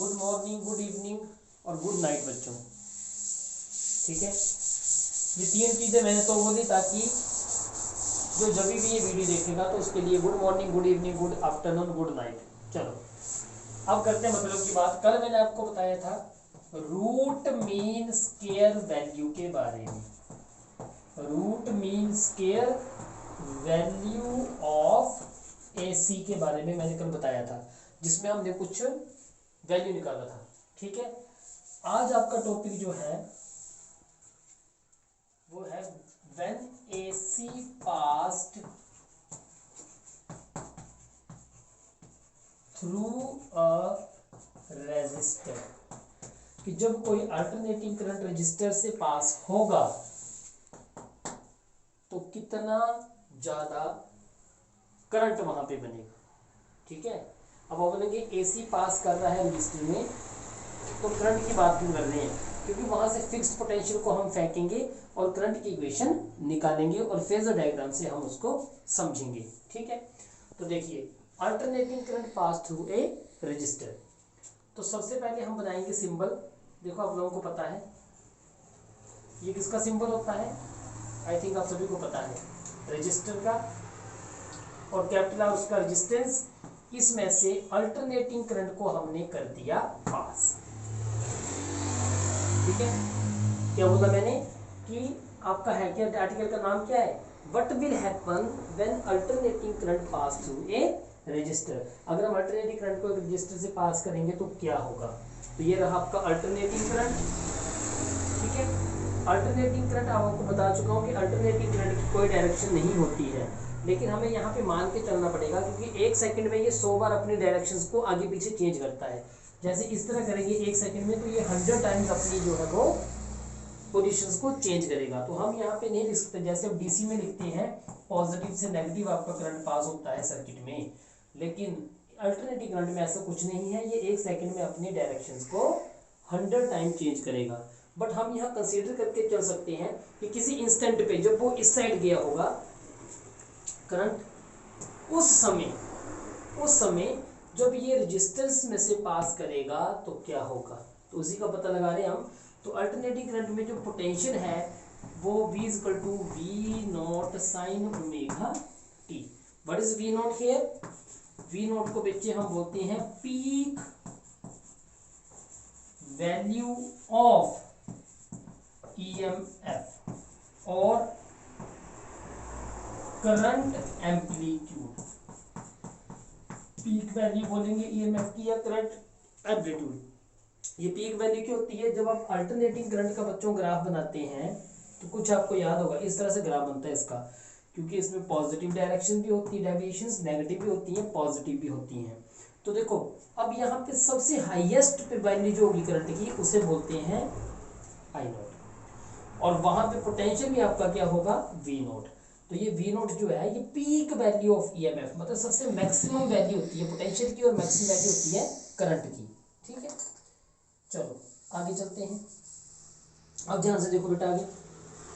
Good morning, good evening और good night बच्चों। ठीक है, ये तीन चीज़ें मैंने तो बोली ताकि जो जब भी ये वीडियो देखेगा तो उसके लिए good morning, good evening, good afternoon, good night. चलो अब करते हैं मतलब की बात। कल मैंने आपको बताया था रूट मीन स्क्वायर वैल्यू के बारे में। Root mean square value of AC के बारे में मैंने कल बताया था, जिसमें हमने कुछ वैल्यू निकाला था। ठीक है, आज आपका टॉपिक जो है वो है when AC passed through a resistor, कि जब कोई अल्टरनेटिंग करंट रेजिस्टर से पास होगा तो कितना ज्यादा करंट वहां पे बनेगा। ठीक है, अब आप बोलेंगे AC पास कर रहा है रजिस्टर में तो करंट की बात क्यों कर रहे हैं, क्योंकि वहां से फिक्स्ड पोटेंशियल को हम फेंकेंगे और करंट की इक्वेशन निकालेंगे और फेजर डायग्राम से हम उसको समझेंगे। ठीक है, तो देखिए alternating current pass through a register. तो सबसे पहले हम बनाएंगे सिंबल। देखो आप लोगों को पता है ये किसका सिंबल होता है, आई थिंक आप सभी को पता है, रजिस्टर का, और कैपिटल आर उसका रेजिस्टेंस। इसमें से अल्टरनेटिंग करंट को हमने कर दिया पास। ठीक है, क्या बोला मैंने कि आपका है क्या, आर्टिकल का नाम क्या है, what will happen when alternating current pass through a register. अगर हम अल्टरनेटिंग करंट को एक रजिस्टर से पास करेंगे तो क्या होगा। तो ये रहा आपका अल्टरनेटिंग करंट। ठीक है, अल्टरनेटिंग करंट आपको बता चुका हूँ कि अल्टरनेटिंग करंट की कोई डायरेक्शन नहीं होती है, लेकिन हमें यहाँ पे मान के चलना पड़ेगा, क्योंकि एक सेकंड में ये 100 बार अपनी डायरेक्शंस को आगे पीछे चेंज करता है। जैसे इस तरह करेंगे एक सेकंड में तो ये 100 टाइम्स अपनी जो है वो पोजीशंस को चेंज करेगा। तो हम यहाँ पे नहीं लिख सकते, जैसे हम DC में लिखते हैं पॉजिटिव से नेगेटिव आपका करंट पास होता है सर्किट में, लेकिन अल्टरनेटिव करंट में ऐसा कुछ नहीं है। ये एक सेकंड में अपनी डायरेक्शंस को 100 टाइम चेंज करेगा। बट हम यहाँ कंसीडर करके चल सकते हैं कि किसी इंस्टेंट पे जब वो इस साइड गया होगा करंट, उस समय जब ये रेजिस्टेंस में से पास करेगा तो क्या होगा, तो उसी का पता लगा रहे हैं हम। तो अल्टरनेटिंग करंट में जो पोटेंशियल है वो V = V0 sin omega t। What is V0 here, V0 को बच्चे हम बोलते हैं पीक वैल्यू ऑफ EMF और करंट एम्पलीट्यूड। पीक वैल्यू बोलेंगे EMF की या करंट एम्पलीट्यूड। ये पीक वैल्यू क्या होती है, जब आप अल्टरनेटिंग करंट का बच्चों ग्राफ बनाते हैं तो कुछ आपको याद होगा इस तरह से ग्राफ बनता है इसका, क्योंकि इसमें पॉजिटिव डायरेक्शन भी होती है, डेविएशंस नेगेटिव भी होती हैं, पॉजिटिव भी होती हैं। तो देखो अब यहाँ पे सबसे हाईएस्ट पे वैल्यू जो होगी करंट की उसे बोलते हैं I0, और वहां पे पोटेंशियल भी आपका क्या होगा V0। तो ये V0 जो है ये पीक वैल्यू ऑफ EMF, मतलब सबसे मैक्सिमम वैल्यू होती है पोटेंशियल की और मैक्सिमम वैल्यू होती है करंट की। ठीक है, चलो आगे चलते हैं। अब ध्यान से देखो बेटा, आगे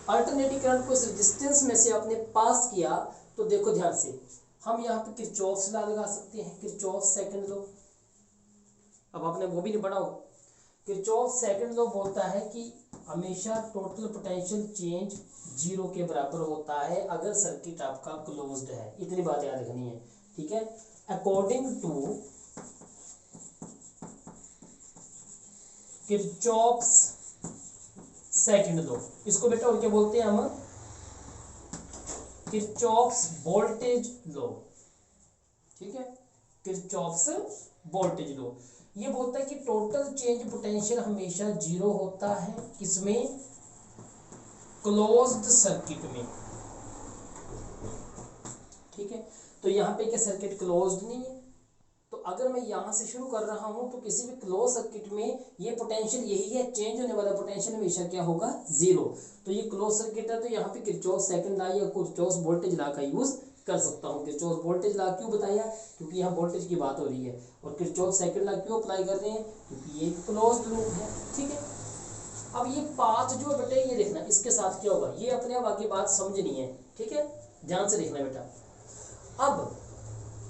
अल्टरनेटिंग करंट को इस रेजिस्टेंस में से आपने पास किया तो देखो ध्यान से, हम यहाँ पे किरचॉफ्स लॉ लगा सकते हैं, किरचॉफ्स सेकंड लॉ। अब आपने वो भी नहीं पढ़ा हो, किरचॉफ्स सेकंड लॉ बोलता है कि हमेशा टोटल पोटेंशियल चेंज 0 के बराबर होता है अगर सर्किट आपका क्लोज्ड है। इतनी बात याद रखनी है। ठीक है, according to Kirchhoff's second law, इसको बेटा और क्या बोलते हैं हम, किरचॉफ्स वोल्टेज लॉ। ठीक है, किरचॉफ्स वोल्टेज लॉ ये बोलता है कि टोटल चेंज पोटेंशियल हमेशा 0 होता है इसमें क्लोज्ड सर्किट में। ठीक है, तो यहाँ पे क्या सर्किट क्लोज्ड नहीं है, तो अगर मैं यहाँ से शुरू कर रहा हूँ तो किसी भी क्लोज सर्किट में ये पोटेंशियल यही है, चेंज होने वाला पोटेंशियल हमेशा क्या होगा 0। तो ये क्लोज सर्किट है, तो यहाँ पे किरचॉफ सेकंड लॉ या किरचॉफ वोल्टेज लॉ का यूज कर सकता हूँ। किरचॉफ वोल्टेज लॉ क्यों बताया, क्योंकि यहाँ वोल्टेज की बात हो रही है, और किरचॉफ सेकंड लॉ क्यों अप्लाई कर रहे हैं, क्योंकि ये क्लोज्ड लूप है। ठीक है, अब ये पाथ जो बेटा ये देखना इसके साथ क्या होगा, ये अपने आप आगे बात समझनी है। ठीक है, ध्यान से देखना बेटा। अब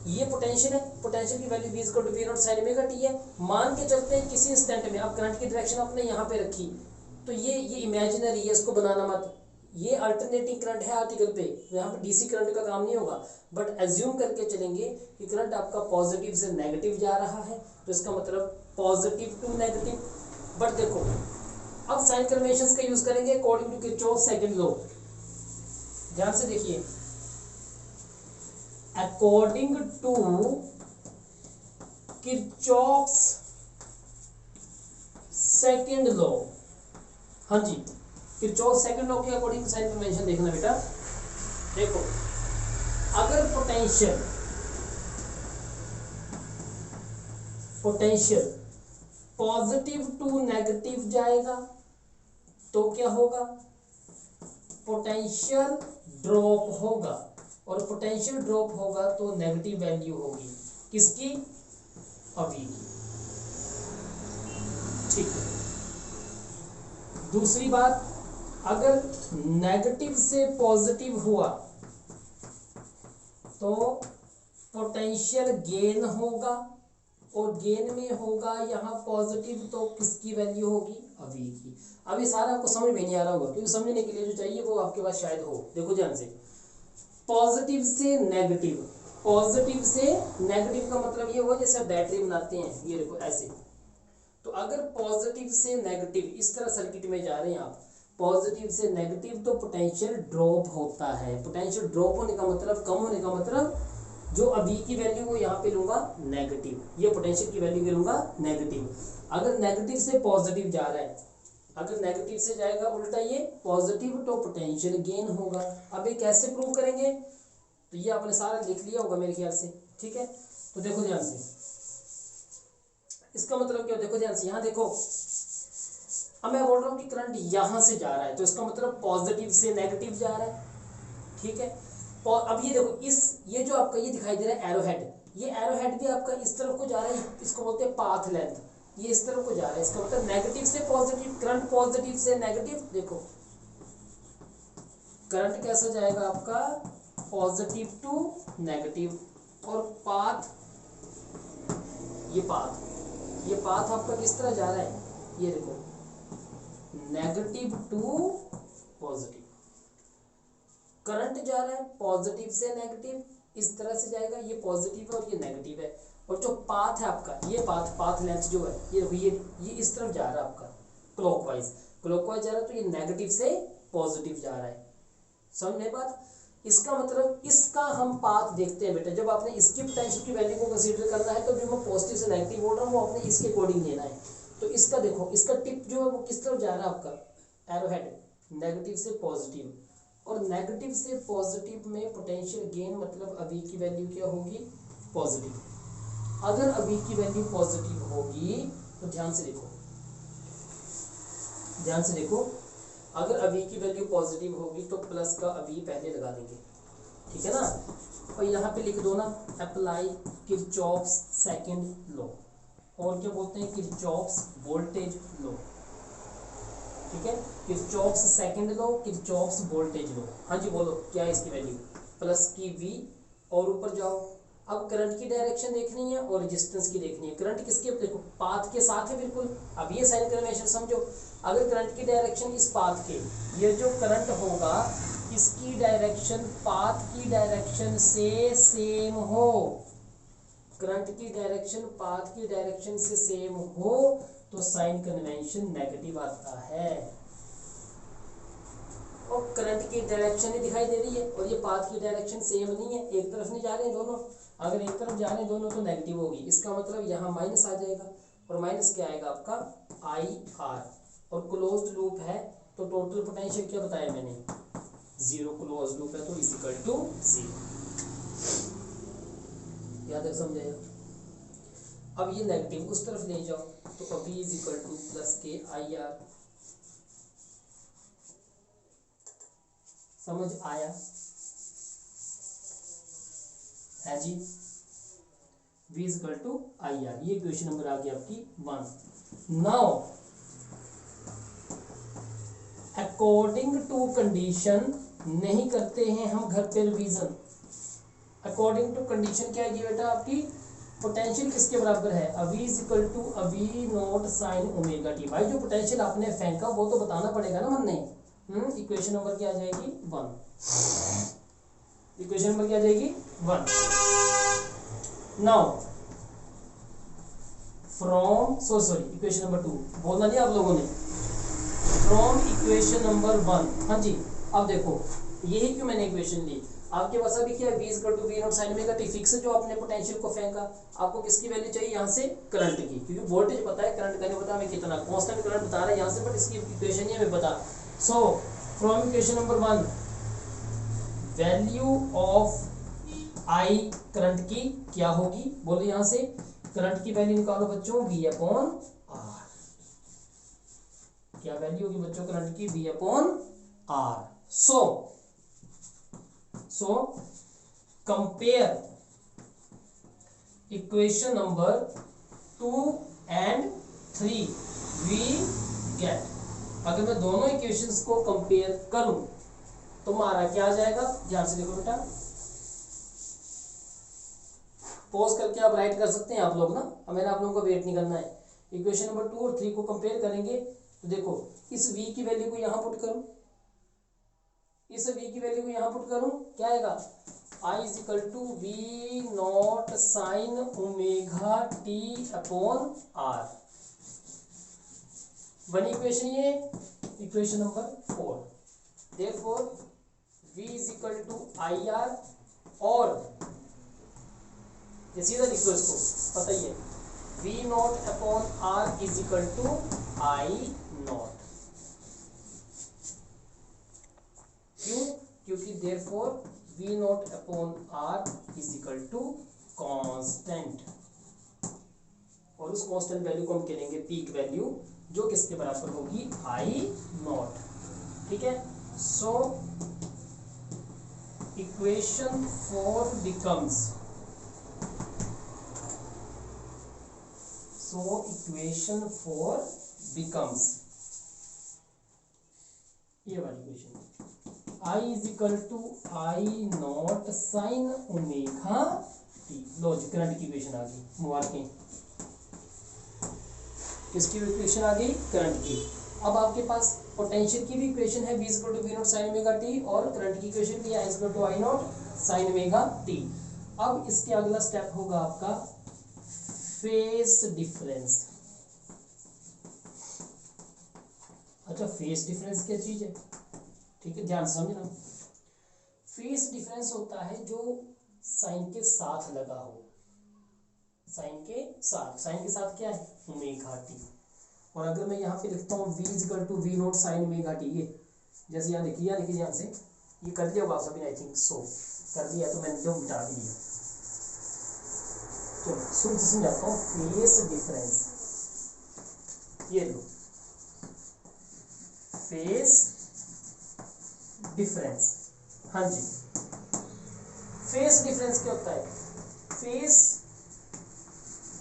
ये पोटेंशियल है, पोटेंशियल की value v equal to V not sine omega t है। मान के चलते हैं किसी इंस्टेंट में, अब करंट की डायरेक्शन आपने यहाँ पे रखी, तो ये इमेजिनरी है, इसको बनाना मत। ये अल्टरनेटिंग करंट है आर्टिकल पे, यहाँ पे डीसी करंट का काम नहीं होगा, बट एज्यूम करके चलेंगे कि करंट आपका पॉजिटिव से नेगेटिव जा रहा है, तो इसका मतलब पॉजिटिव टू नेगेटिव। बट देखो अब साइन कन्वेंशन का यूज करेंगे according to Kirchhoff second law. ध्यान से देखिए, according to Kirchhoff second law, हाँ जी, किरचॉफ सेकंड लॉ के अकॉर्डिंग साइन कन्वेंशन देखना बेटा। देखो अगर पोटेंशियल पॉजिटिव टू नेगेटिव जाएगा तो क्या होगा, पोटेंशियल ड्रॉप होगा, और पोटेंशियल ड्रॉप होगा तो नेगेटिव वैल्यू होगी किसकी, अभी की। ठीक है, दूसरी बात, अगर नेगेटिव से पॉजिटिव हुआ तो पोटेंशियल गेन होगा, और गेन में होगा यहाँ पॉजिटिव, तो किसकी वैल्यू होगी, अभी की। अभी सारा आपको समझ में नहीं आ रहा होगा, क्योंकि समझने के लिए जो चाहिए वो आपके पास शायद हो। देखो ध्यान से, पॉजिटिव से नेगेटिव, पॉजिटिव से नेगेटिव का मतलब ये हुआ जैसे बैटरी बनाते हैं, ये देखो ऐसे। तो अगर पॉजिटिव से नेगेटिव इस तरह सर्किट में जा रहे हैं आप, पॉजिटिव से नेगेटिव, तो पोटेंशियल ड्रॉप होता है। पोटेंशियल ड्रॉप होने का मतलब, कम होने का मतलब, जो अभी की वैल्यू वो यहाँ पे लूंगा नेगेटिव, ये पोटेंशियल की वैल्यू लूंगा नेगेटिव। अगर नेगेटिव से पॉजिटिव जा रहा है, अगर नेगेटिव से जाएगा उल्टा ये पॉजिटिव, तो पोटेंशियल गेन होगा। अब ये कैसे प्रूव करेंगे, तो ये आपने सारा लिख लिया होगा मेरे ख्याल से। ठीक है, तो देखो ध्यान से, इसका मतलब क्या, देखो ध्यान से, यहाँ देखो, अब मैं बोल रहा हूँ कि करंट यहाँ से जा रहा है, तो इसका मतलब पॉजिटिव से नेगेटिव जा रहा है। ठीक है, और अब ये देखो, ये जो आपका ये दिखाई दे रहा है एरो हेड, ये एरो हेड भी आपका इस तरफ को जा रहा है, इसको बोलते हैं पाथ लेंथ, ये इस तरफ को जा रहा है। इसका मतलब नेगेटिव से पॉजिटिव, करंट पॉजिटिव से नेगेटिव। देखो करंट कैसा जाएगा आपका, पॉजिटिव टू नेगेटिव, और पाथ, ये पाथ आपका किस तरह जा रहा है, ये देखो नेगेटिव टू पॉजिटिव। करंट जा रहा है पॉजिटिव से नेगेटिव, इस तरह से जाएगा, ये पॉजिटिव है और ये नेगेटिव है। और जो पाथ है आपका, ये पाथ लेंथ जो है, ये देखो ये इस तरफ जा रहा है आपका, क्लॉकवाइज जा रहा है, तो ये नेगेटिव से पॉजिटिव जा रहा है। समझ में बात, इसका मतलब इसका हम पाथ देखते हैं बेटा, जब आपने इसकी पोटेंशियल की वैल्यू को कंसीडर करना है, तो जो मैं पॉजिटिव से नेगेटिव बोल रहा हूँ वो आपने इसके अकॉर्डिंग लेना है। तो इसका देखो, इसका टिप जो है वो किस तरफ जा रहा है आपका, एरो हेड, नेगेटिव से पॉजिटिव, और नेगेटिव से पॉजिटिव में पोटेंशियल गेन मतलब अभी की वैल्यू क्या होगी, पॉजिटिव। अगर अभी की वैल्यू पॉजिटिव होगी तो ध्यान से देखो, अगर अभी की वैल्यू पॉजिटिव होगी तो प्लस का अभी पहले लगा देंगे, ठीक है ना। और यहाँ पे लिख दो ना, अप्लाई किरचॉफ्स सेकंड लॉ, और क्या बोलते हैं, किरचॉफ्स वोल्टेज लॉ। ठीक है, Kirchhoff's second law, Kirchhoff's voltage law. हाँ जी बोलो, क्या है इसकी वैल्यू, प्लस की v, और ऊपर जाओ। अब करंट की डायरेक्शन देखनी है और रेजिस्टेंस की देखनी है। करंट किसके, देखो पाथ के साथ है बिल्कुल। अब ये साइन कन्वेंशन समझो, अगर करंट की डायरेक्शन इस पाथ के, ये जो करंट होगा इसकी डायरेक्शन पाथ की डायरेक्शन से सेम हो, करंट की डायरेक्शन पाथ की डायरेक्शन से सेम हो, तो साइन कन्वेंशन नेगेटिव आता है। और करंट की डायरेक्शन ही दिखाई दे रही है और ये पाथ की डायरेक्शन सेम नहीं है, एक तरफ नहीं जा रहे हैं दोनों। अगर एक तरफ जा रहे हैं दोनों तो नेगेटिव होगी, इसका मतलब यहाँ माइनस आ जाएगा, और माइनस क्या आएगा आपका IR, और क्लोज्ड लूप है तो टोटल पोटेंशियल क्या बताया मैंने, 0, क्लोज लूप है तो इज इक्वल टू 0। याद है, समझाया। अब ये नेगेटिव उस तरफ ले जाओ, तो अभी इज इक्वल टू प्लस के IR। समझ आया है जी, V is equal to IR। ये क्वेश्चन नंबर आ गया आपकी 1। नाउ अकॉर्डिंग टू कंडीशन, नहीं करते हैं हम घर पे रिवीजन, अकॉर्डिंग टू कंडीशन क्या है बेटा आपकी, पोटेंशियल किसके बराबर है, अभी इज इक्वल टू अभी नॉट साइन ओमेगा टी। भाई जो पोटेंशियल आपने फेंका वो तो बताना पड़ेगा ना मन ने। इक्वेशन नंबर क्या आ जाएगी 1, इक्वेशन नंबर क्या आ जाएगी 1। Now from sorry equation number 2 बोलना नहीं आप लोगों ने, फ्रॉम इक्वेशन नंबर 1। हाँ जी, अब देखो यही क्यों मैंने इक्वेशन ली, आपके पास अभी क्या है, v equal to V not sine omega t fix है, जो आपने पोटेंशियल को फेंका, आपको किसकी वैल्यू चाहिए यहाँ से, करंट की, क्योंकि वोल्टेज पता है, करंट का नहीं पता हमें कितना, कांस्टेंट करंट बता रहा है यहाँ से, बट इसकी इक्वेशन नहीं हमें पता। So from equation number 1 value of I current की क्या होगी, बोलो यहाँ से करंट की वैल्यू निकालो बच्चों, v अपॉन आर। क्या वैल्यू होगी बच्चों करंट की, v upon R. So compare equation number 2 and 3 we get, अगर मैं दोनों इक्वेशंस को कंपेयर करूं तो हमारा क्या आ जाएगा, ध्यान से देखो बेटा, पॉज करके आप राइट कर सकते हैं आप लोग ना, अब मैंने आप लोगों को वेट नहीं करना है। इक्वेशन नंबर 2 और 3 को कंपेयर करेंगे तो देखो इस v की वैल्यू को यहां पुट करूं, इस v की वैल्यू को यहां पुट करूं, क्या आएगा, I is equal to V not sine omega T upon R. One equation ये, equation number 4, therefore v is equal to I R, और ये सीधा लिखो इसको, पता ही है, V not upon R is equal to I not. क्यों, क्योंकि therefore V not upon R is equal to constant, और उस कांस्टेंट वैल्यू को हम कहेंगे पीक वैल्यू, जो किसके बराबर होगी, आई नॉट। ठीक है, so equation 4 becomes, so equation 4 becomes, ये वाली equation, I is equal to I naught sine omega t. लो जी करंट की इक्वेशन आ गई, मुबारकें, किसकी इक्वेशन आ गई, करंट की। अब आपके पास पोटेंशियल की भी इक्वेशन है, v equal to V not sine omega t, और करंट की इक्वेशन भी है, I equal to I naught sine omega t. अब इसके अगला स्टेप होगा आपका फेस डिफरेंस। अच्छा, फेस डिफरेंस क्या चीज है, ठीक है, ध्यान समझना। फेस डिफरेंस होता है जो साइन के साथ लगा हो, साइन के साथ क्या है, ओमेगा टी। और अगर मैं यहाँ पे लिखता हूँ v equal to V not sine omega t, ये जैसे यहाँ देखिए, यहाँ देखिए ध्यान से, ये कर दिया होगा आप सभी ने, आई थिंक सो कर दिया, तो मैंने जो मिटा भी दिया। चलो सुन समझाता हूँ, फेस डिफरेंस, ये लो फेस डिफरेंस। हाँ जी, फेस डिफरेंस क्या होता है, phase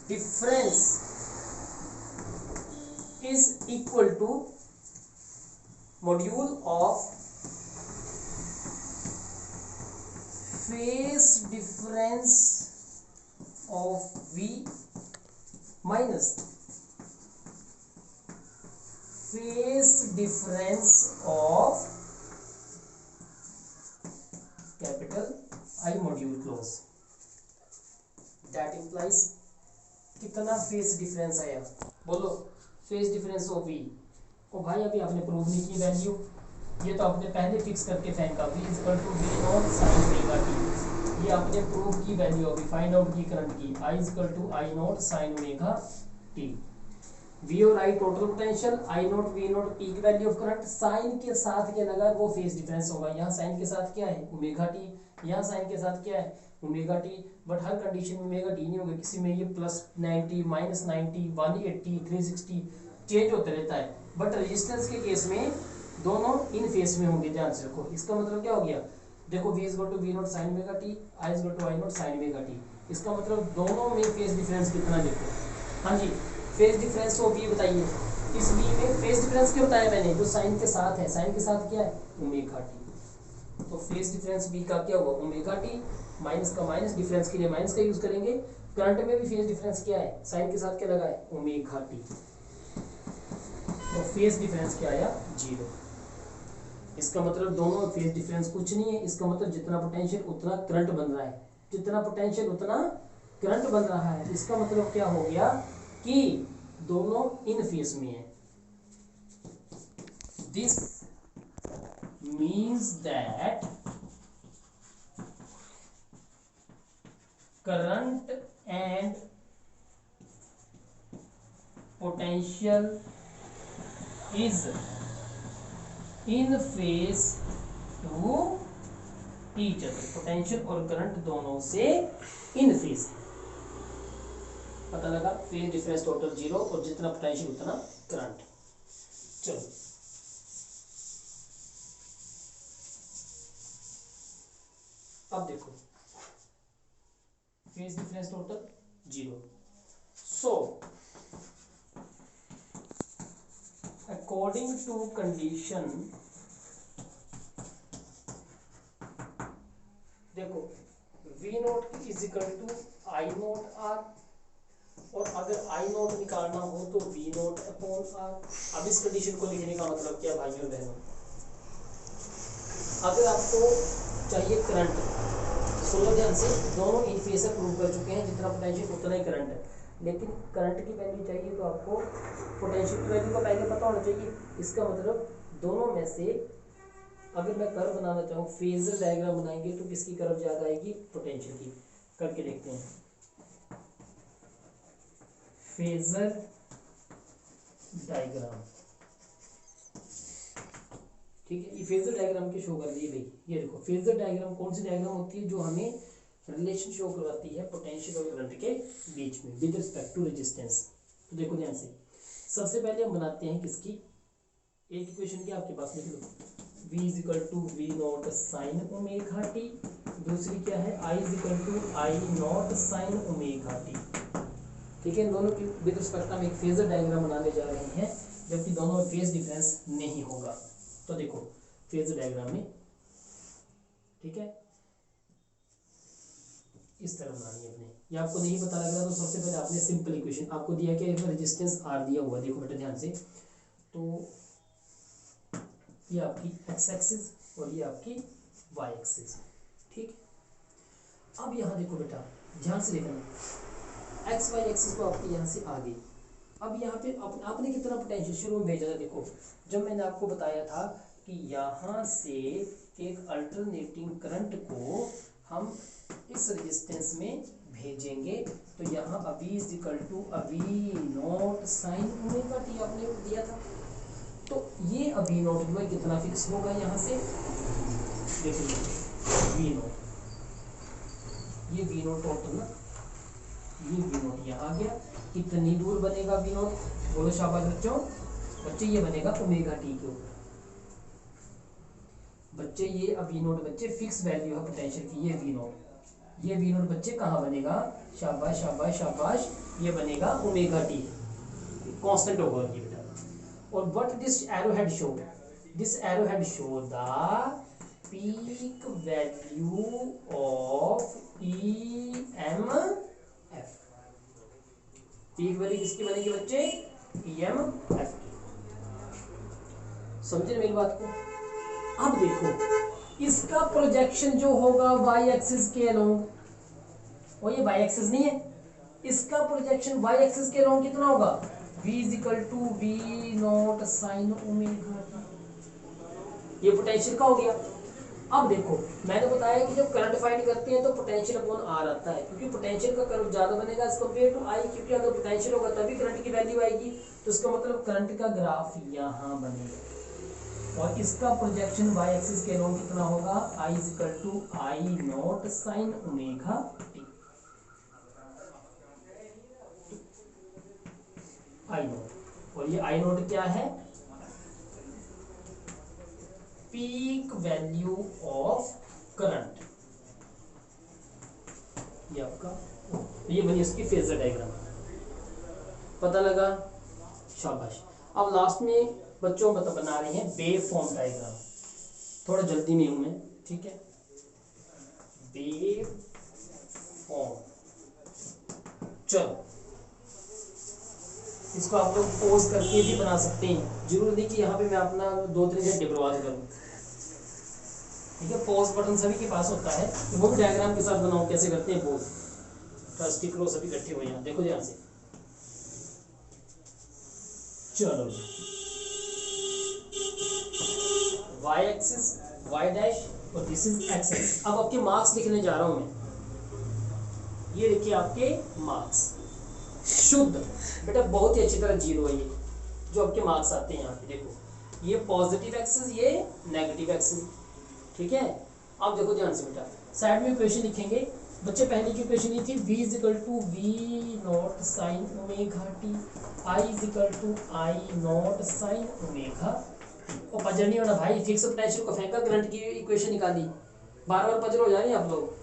difference is equal to module of phase difference of v minus phase difference of capital I module close. That implies कितना फेस डिफरेंस आया, बोलो, फेस डिफरेंस ऑफ v। ओ भाई अभी आपने प्रूव नहीं की वैल्यू, ये तो आपने पहले फिक्स करके फेंका, v equal to V not sine omega t, ये आपने प्रूव की वैल्यू, अभी फाइंड आउट की करंट की, I equal to I naught sine omega t. V और I total potential, I naught V naught peak value of current, sine के साथ क्या लगा वो फेस डिफरेंस होगा। यहाँ साइन के साथ क्या है, ओमेगा टी, यहाँ साइन के साथ क्या है, omega T, but her condition में ओमेगा टी नहीं होगा, किसी में ये प्लस 90 माइनस 90 180 360 चेंज होता रहता है, बट रेजिस्टेंस के केस में दोनों इन फेस में होंगे। ध्यान से रखो, इसका मतलब क्या हो गया, देखो v equal to V not sine omega t, I equal to I naught sine omega t, इसका मतलब दोनों में फेस डिफरेंस कितना, देखो। हाँ जी, फेस डिफरेंस को v बताइए, इस v में फेस डिफरेंस क्या बताया मैंने, जो साइन के साथ है, साइन के साथ क्या है, ओमेगा टी, तो फेस डिफरेंस v का क्या हुआ, ओमेगा टी। माइनस का माइनस, डिफरेंस के लिए माइनस का यूज करेंगे। करंट में भी फेज डिफरेंस क्या है, साइन के साथ क्या लगा है, ओमेगा टी, तो फेज डिफरेंस क्या आया, 0। इसका मतलब दोनों फेज डिफरेंस कुछ नहीं है, इसका मतलब जितना पोटेंशियल उतना करंट बन रहा है, जितना पोटेंशियल उतना करंट बन रहा है। इसका मतलब क्या हो गया कि दोनों इन फेज में है। This means that current and potential is in phase two each other. Potential और करंट दोनों से इन फेज, पता लगा, फेज डिफरेंस टोटल 0 और जितना पोटेंशियल उतना करंट। चलो अब देखो, phase difference total 0, so according to condition, देखो V naught is equal to I naught R, और अगर आई नोट निकालना हो तो V नोट अपॉन आर। अब इस कंडीशन को लिखने का मतलब क्या भाइयों बहनों, अगर आपको चाहिए करंट, सुनो ध्यान से, दोनों इन फेज से प्रूव कर चुके हैं, जितना पोटेंशियल उतना ही करंट है, लेकिन करंट की वैल्यू चाहिए तो आपको पोटेंशियल की वैल्यू का पहले पता होना चाहिए। इसका मतलब दोनों में से अगर मैं कर्व बनाना चाहूँ, फेजर डायग्राम बनाएंगे तो किसकी कर्व ज़्यादा आएगी, पोटेंशियल की। करके देखते हैं, फेजर डायग्राम, ठीक है, ये फेजर डायग्राम के शो कर दिए भाई। ये देखो फेजर डायग्राम कौन सी डायग्राम होती है, जो हमें रिलेशन शो करवाती है पोटेंशियल और करंट के बीच में विद रिस्पेक्ट टू रेजिस्टेंस। तो देखो ध्यान से, सबसे पहले हम बनाते हैं किसकी, एक इक्वेशन की आपके पास लिख लो, V is equal to V not sine omega t, दूसरी क्या है, I is equal to I naught sine omega t. ठीक है, इन दोनों की विद रिस्पेक्ट हम एक फेजर डायग्राम बनाने जा रहे हैं, जबकि दोनों में फेज डिफरेंस नहीं होगा। तो देखो फेजर डायग्राम में, ठीक है, इस तरह बनानी है अपने। ये आपको नहीं पता लग रहा तो सबसे पहले आपने सिंपल इक्वेशन, आपको दिया क्या है, रेजिस्टेंस R दिया हुआ, देखो बेटा ध्यान से, तो ये आपकी x एक्सिस और ये आपकी y एक्सिस, ठीक। अब यहाँ देखो बेटा ध्यान से देखना, x y एक्सिस को आपके यहाँ से आगे, अब यहाँ पे आपने कितना पोटेंशियल शुरू में भेजा था, देखो जब मैंने आपको बताया था कि यहाँ से एक अल्टरनेटिंग करंट को हम इस रेजिस्टेंस में भेजेंगे, तो यहाँ अभी इज इक्वल टू अभी नॉट साइन ओमेगा टी आपने दिया था। तो ये अभी नॉट जो है कितना फिक्स होगा यहाँ से, देखिए वी नॉट, ये वी नॉट टोटल ना, ये वी नॉट यहाँ आ गया, कितनी दूर बनेगा वी नॉट, बोलो शाबाश बच्चों, बच्चे ये बनेगा ओमेगा टी के ऊपर। बच्चे ये अब वी नॉट बच्चे फिक्स वैल्यू है पोटेंशियल की, ये वी नॉट, ये वी नॉट बच्चे कहाँ बनेगा, शाबाश शाबाश शाबाश, ये बनेगा ओमेगा टी, कांस्टेंट होगा ये बेटा। और what this arrow head show, this arrow head show the peak value of EMF। Peak value किसकी बनेगी बच्चे, EMF की। समझे मेरी बात को। अब देखो इसका प्रोजेक्शन जो होगा y एक्सिस के अलोंग, और ये y एक्सिस नहीं है, इसका प्रोजेक्शन y एक्सिस के अलोंग कितना होगा, v is equal to V not sine omega t, ये पोटेंशियल का हो गया। अब देखो मैंने बताया कि जब करंट फाइंड करते हैं तो पोटेंशियल अपॉन आर आता है, क्योंकि पोटेंशियल का कर्व ज्यादा बनेगा एज कम्पेयर टू आई, क्योंकि अगर पोटेंशियल होगा तभी करंट की वैल्यू आएगी, तो इसका मतलब करंट का ग्राफ यहाँ बनेगा, और इसका प्रोजेक्शन y एक्सिस के अलोंग कितना होगा, I is equal to I naught sine omega t, I naught, और ये आई नॉट क्या है, पीक वैल्यू ऑफ करंट, ये आपका, ये बनी इसकी फेजर डायग्राम, पता लगा, शाबाश। अब लास्ट में बच्चों बना रहे हैं वेव फॉर्म डायग्राम, थोड़ा जल्दी में हूं मैं, ठीक है, वेव ऑन। चलो इसको आप लोग पॉज करके भी बना सकते हैं, जरूर नहीं कि यहाँ पे मैं अपना 2-3 घंटे बर्बाद करूँ। ठीक है, पॉज बटन सभी के पास होता है, तो वो भी डायग्राम के साथ बनाओ कैसे करते हैं पॉज। स्टिक रो सभी इकट्ठे हुए हैं, देखो ध्यान से। चलो y एक्सिस y डैश और दिस इज x एक्सिस। अब आपके मार्क्स लिखने जा रहा हूं मैं, ये देखिए आपके मार्क्स शुद्ध बेटा बहुत ही अच्छी तरह 0 है ये जो आपके मार्क्स आते हैं यहाँ पे। देखो ये पॉजिटिव एक्सिस, ये नेगेटिव एक्सिस। ठीक है, अब देखो ध्यान से बेटा, साइड में इक्वेशन लिखेंगे बच्चे। पहले की इक्वेशन ये थी v = v0 sin omega t, i = i0 sin omega. और पजल नहीं होना भाई, फिक्स पोटेंशियल को फेंका, करंट की इक्वेशन निकाली, बार बार पजल हो जा रही है आप लोग।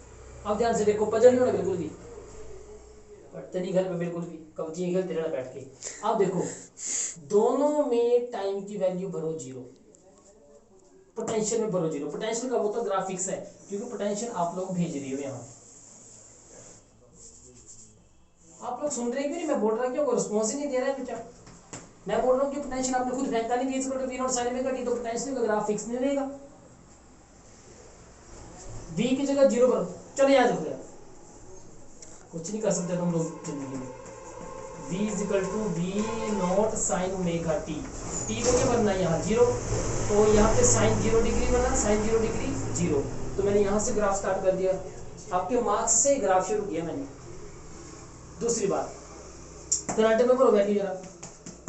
अब ध्यान से देखो, पजल नहीं होना बिल्कुल भी, पढ़ते नहीं घर पे बिल्कुल भी, कब्जी खेलते रहना बैठ के। अब देखो दोनों में टाइम की वैल्यू भरो 0, पोटेंशियल में भरो 0। पोटेंशियल का वो तो ग्राफिक्स है, क्योंकि पोटेंशियल आप लोग भेज रही हो यहाँ। आप लोग सुन रहे क्यों नहीं, मैं बोल रहा क्यों, रिस्पॉन्स ही नहीं दे रहा है बेटा। मैं बोल रहा हूँ कि पोटेंशियल आपने खुद फेंका नहीं, v0 sin ओमेगा t, तो पोटेंशियल का ग्राफ फिक्स नहीं रहेगा। v की जगह 0 करो, चलो याद हो गया, कुछ नहीं कर सकते तुम लोग जिंदगी में। v = v0 sin omega t, t को क्या बनना है यहाँ 0, तो यहाँ पे sin 0 डिग्री बना, sin 0 डिग्री 0, तो मैंने यहाँ से ग्राफ स्टार्ट कर दिया, आपके मार्क्स से ग्राफ शुरू किया मैंने। दूसरी बात, करंट में करो वैल्यू जरा,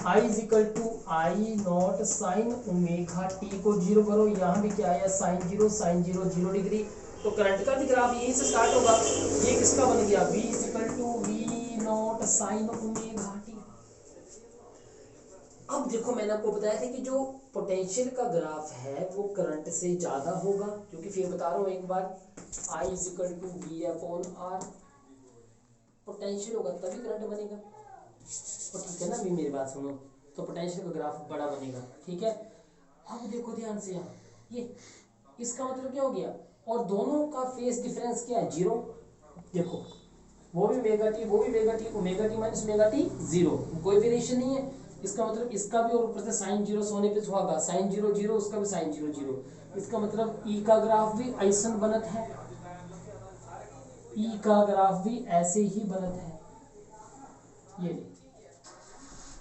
I = I0 sin omega t को 0 करो, यहाँ भी क्या आया sin 0 0 डिग्री, तो करंट का भी ग्राफ यहीं से स्टार्ट होगा। ये किसका बन गया, v = v0 sin omega t। अब देखो मैंने आपको बताया था कि जो पोटेंशियल का ग्राफ है वो करंट से ज्यादा होगा, क्योंकि फिर बता रहा हूँ एक बार, I = v/r, पोटेंशियल होगा तभी करंट बनेगा। तो ठीक है ना, अभी मेरी बात सुनो, तो पोटेंशियल का ग्राफ बड़ा बनेगा। ठीक है, अब देखो ध्यान से यहाँ, ये इसका मतलब क्या हो गया, और दोनों का फेस डिफरेंस क्या है 0। देखो वो भी ओमेगा टी, वो भी omega T, omega T minus omega T 0, कोई वेरिएशन नहीं है। इसका मतलब इसका भी, और ऊपर से sin 0 सोने पे सुहागा, sin 0 0, उसका भी sin 0 0। इसका मतलब ई का ग्राफ भी ऐसा बनत है, ई का ग्राफ भी ऐसे ही बनत है। ये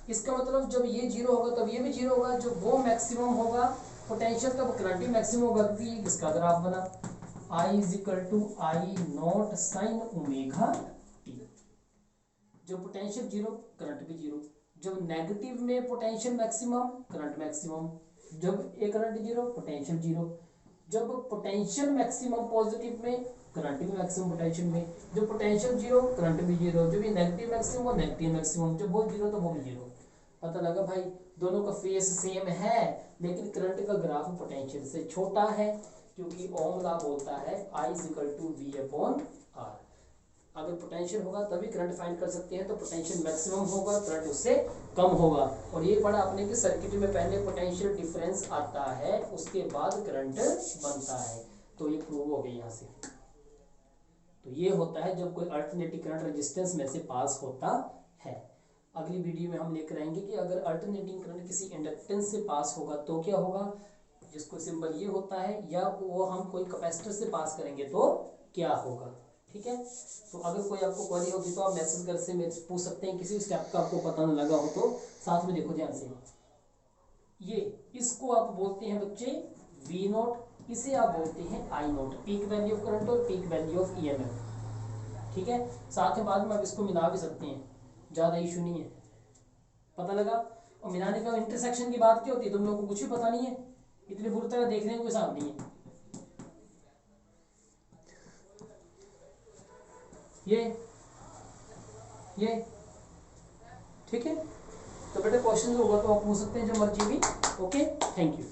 इसका मतलब जब ये 0 होगा तब ये भी 0 होगा, जब वो मैक्सिमम होगा पोटेंशियल तब करंट भी मैक्सिमम होगा, क्योंकि ये किसका ग्राफ बना, I = I0 sin omega t। जब पोटेंशियल 0 करंट भी 0, जब नेगेटिव में पोटेंशियल मैक्सिमम करंट मैक्सिमम, जब ए करंट 0 पोटेंशियल 0, जब पोटेंशियल मैक्सिमम पॉजिटिव में करंट भी मैक्सिमम पोटेंशियल में, जब पोटेंशियल 0 करंट भी 0, जब ये नेगेटिव मैक्सिमम वो नेगेटिव मैक्सिमम, जब वो 0 तो वो भी 0। पता लगा भाई, दोनों का फेस सेम है, लेकिन करंट का ग्राफ पोटेंशियल से छोटा है, क्योंकि ओम लॉ बोलता है I = v/r। अगर पोटेंशियल होगा तभी करंट फाइंड कर सकते हैं, तो पोटेंशियल मैक्सिमम होगा, करंट उससे कम होगा। और ये पढ़ा आपने कि सर्किट में पहले पोटेंशियल डिफरेंस आता है, उसके बाद करंट बनता है, तो ये प्रूव हो गया यहाँ से। तो ये होता है जब कोई अल्टरनेटिव करंट रेजिस्टेंस में से पास होता है। अगली वीडियो में हम लेकर आएंगे कि अगर अल्टरनेटिंग करंट किसी इंडक्टेंस से पास होगा तो क्या होगा, जिसको सिंबल ये होता है, या वो हम कोई कैपेसिटर से पास करेंगे तो क्या होगा। ठीक है, तो अगर कोई आपको क्वेरी होगी तो आप मैसेज कर से पूछ सकते हैं, किसी स्टेप का आपको पता न लगा हो तो। साथ में देखो ध्यान से, ये इसको आप बोलते हैं बच्चे v0, इसे आप बोलते हैं I0, peak value of current और पीक वैल्यू ऑफ EMF। ठीक है, साथ में बाद में आप इसको मिला भी सकते हैं, ज़्यादा इशू नहीं है। पता लगा, और मिलाने का इंटरसेक्शन की बात क्या होती है, तुम लोगों को कुछ भी पता नहीं है, इतनी बुरी तरह देखने का कोई हिसाब नहीं है। ये ठीक है, तो बेटा क्वेश्चन होगा तो आप पूछ सकते हैं जो मर्जी भी। Okay, thank you.